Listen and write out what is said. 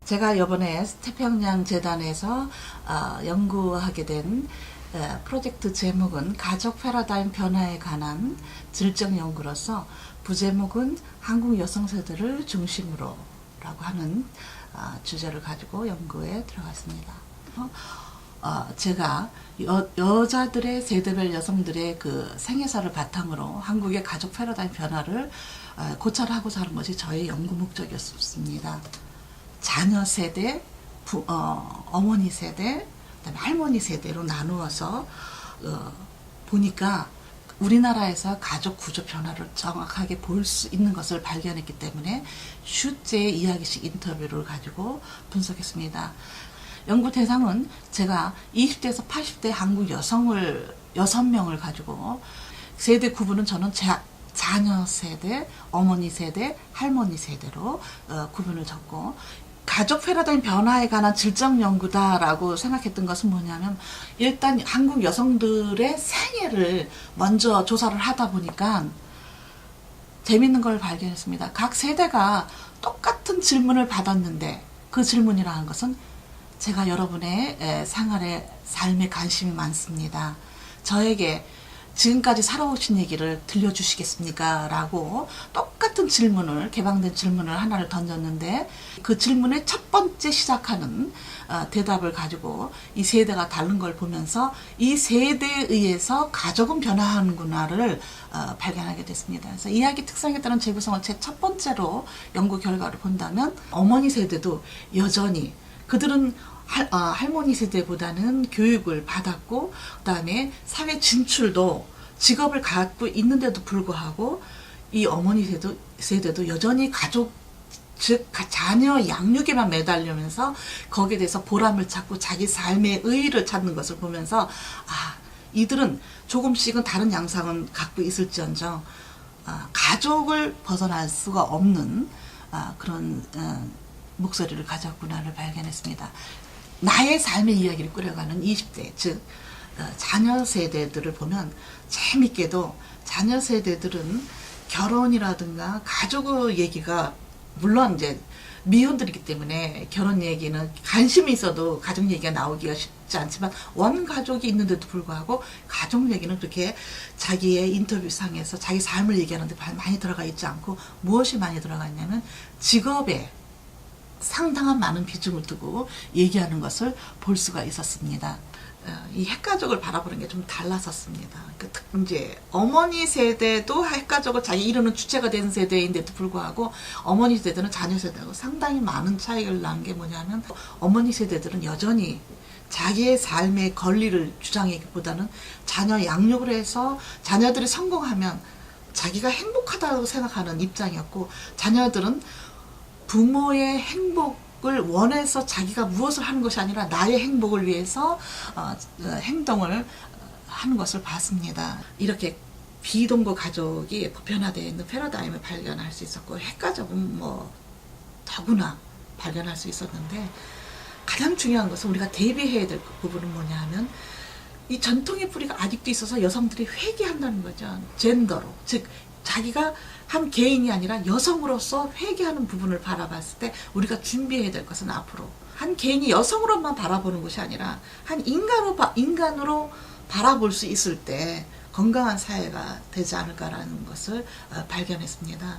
제가 이번에 태평양 재단에서 연구하게 된 프로젝트 제목은 가족 패러다임 변화에 관한 질적 연구로서 부제목은 한국 여성 세대를 중심으로 라고 하는 주제를 가지고 연구에 들어갔습니다. 제가 여자들의 세대별 여성들의 그 생애사를 바탕으로 한국의 가족 패러다임 변화를 고찰하고자 하는 것이 저의 연구 목적이었습니다. 자녀 세대, 어머니 세대, 그다음에 할머니 세대로 나누어서 보니까 우리나라에서 가족 구조 변화를 정확하게 볼 수 있는 것을 발견했기 때문에 50개의 이야기식 인터뷰를 가지고 분석했습니다. 연구 대상은 제가 20대에서 80대 한국 여성을 6명을 가지고 세대 구분은 저는 자녀 세대, 어머니 세대, 할머니 세대로 구분을 졌고, 가족 패러다임 변화에 관한 질적 연구다라고 생각했던 것은 뭐냐면, 일단 한국 여성들의 생애를 먼저 조사를 하다 보니까 재밌는 걸 발견했습니다. 각 세대가 똑같은 질문을 받았는데, 그 질문이라는 것은 제가 여러분의 생활에, 삶에 관심이 많습니다. 저에게 지금까지 살아오신 얘기를 들려주시겠습니까? 라고 똑같은 질문을, 개방된 질문을 하나를 던졌는데, 그 질문의 첫 번째 시작하는 대답을 가지고 이 세대가 다른 걸 보면서 이 세대에 의해서 가족은 변화하는구나를 발견하게 됐습니다. 그래서 이야기 특성에 따른 재구성을 제 첫 번째로 연구 결과를 본다면, 어머니 세대도 여전히 그들은 할머니 세대보다는 교육을 받았고, 그 다음에 사회 진출도, 직업을 갖고 있는데도 불구하고 이 어머니 세대도 여전히 가족, 즉 자녀 양육에만 매달리면서 거기에 대해서 보람을 찾고 자기 삶의 의의를 찾는 것을 보면서, 이들은 조금씩은 다른 양상은 갖고 있을지언정 가족을 벗어날 수가 없는 그런 목소리를 가졌구나를 발견했습니다. 나의 삶의 이야기를 꾸려가는 20대, 즉 자녀 세대들을 보면 재밌게도 자녀 세대들은 결혼이라든가 가족 얘기가, 물론 이제 미혼들이기 때문에 결혼 얘기는 관심이 있어도 가족 얘기가 나오기가 쉽지 않지만, 원가족이 있는데도 불구하고 가족 얘기는 그렇게 자기의 인터뷰상에서 자기 삶을 얘기하는데 많이 들어가 있지 않고, 무엇이 많이 들어가 있냐면 직업에 상당한 많은 비중을 두고 얘기하는 것을 볼 수가 있었습니다. 이 핵가족을 바라보는 게 좀 달랐었습니다. 이제 어머니 세대도 핵가족을 자기 이루는 주체가 된 세대인데도 불구하고 어머니 세대는 자녀 세대하고 상당히 많은 차이를 난 게 뭐냐면, 어머니 세대들은 여전히 자기의 삶의 권리를 주장하기보다는 자녀 양육을 해서 자녀들이 성공하면 자기가 행복하다고 생각하는 입장이었고, 자녀들은 부모의 행복을 원해서 자기가 무엇을 하는 것이 아니라 나의 행복을 위해서 행동을 하는 것을 봤습니다. 이렇게 비동거 가족이 보편화되어 있는 패러다임을 발견할 수 있었고, 핵가족은 더구나 발견할 수 있었는데, 가장 중요한 것은 우리가 대비해야 될 부분은 뭐냐 하면, 이 전통의 뿌리가 아직도 있어서 여성들이 회귀한다는 거죠. 젠더로, 즉 자기가 한 개인이 아니라 여성으로서 회귀하는 부분을 바라봤을 때 우리가 준비해야 될 것은, 앞으로 한 개인이 여성으로만 바라보는 것이 아니라 한 인간으로 바라볼 수 있을 때 건강한 사회가 되지 않을까라는 것을 발견했습니다.